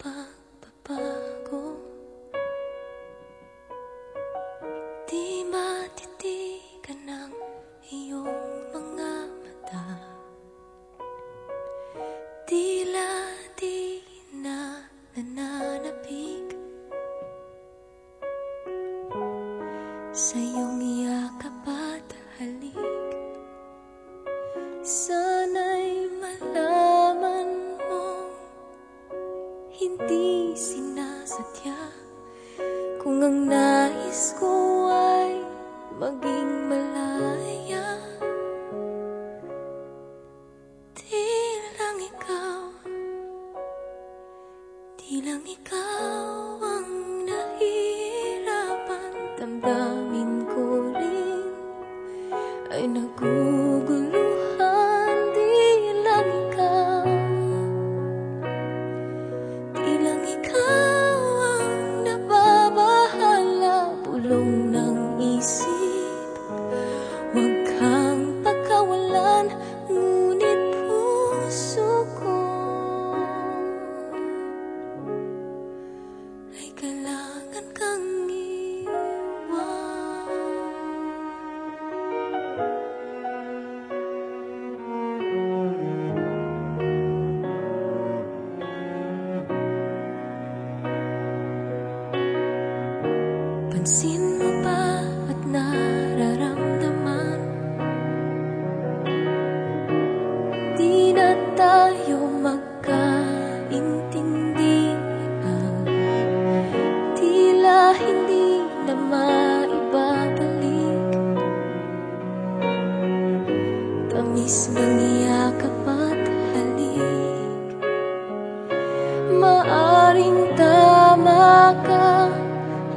pagbabago. Di matitigan ng iyong mga mata, tila di na nananapig sa iyong yakap at halik. Sana'y malaman mong hindi sinasadya, kung ang nais ko ay maging malaya. Di lang ikaw ang nahihirapan, damdamin ko rin ay naguguluhan. Di lang ikaw ang nababahala, bulong ng isip. Huwag kang pagkawalan, ngunit puso ko ay kailangan kang iwan. Pansin mo ba at nararamdaman, di na tayo magkaintindihan, tila hindi na maibabalik tamis ng yakap at halik. Maaring tama ka,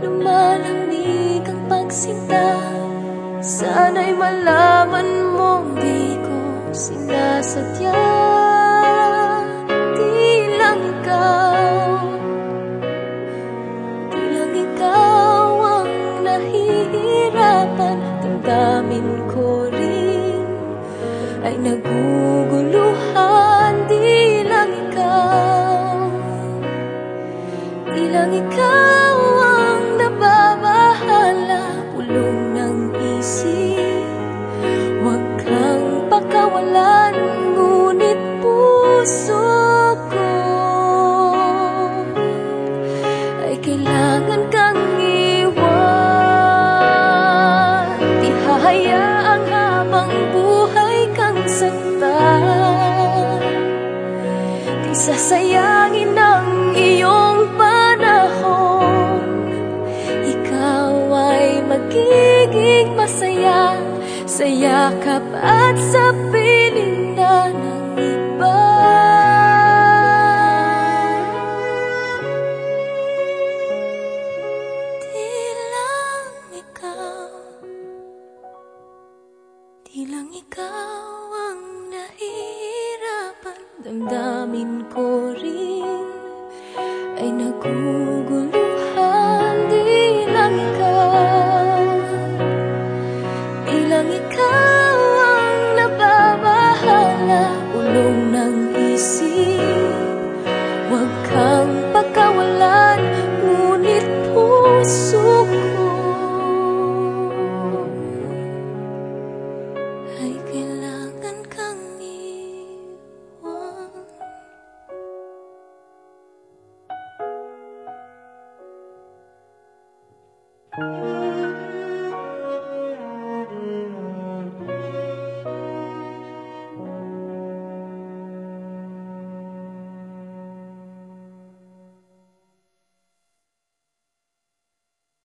lumalamig ang pagsinta. Sana'y malaman mong di ko sinasadya. Di lang ikaw ang nahihirapan, damdamin ko rin ay naguguluhan. Di lang ikaw ang nababahala, bulong ng isip. Huwag kang pakawalan, ngunit puso ko ay kailangan kang iwan. Di hahayaang habang buhay kang saktan, di sasayangin ang iyong panahon. Ikaw ay magiging masaya sa yakap at sa piling na ng iba. Di lang ikaw ang nahihirapan, damdamin ko rin ay naguguluhan. Di lang ikaw ang nababahala, ulong ng isip. Huwag kang pagkawalan, ngunit puso ko ay kailangan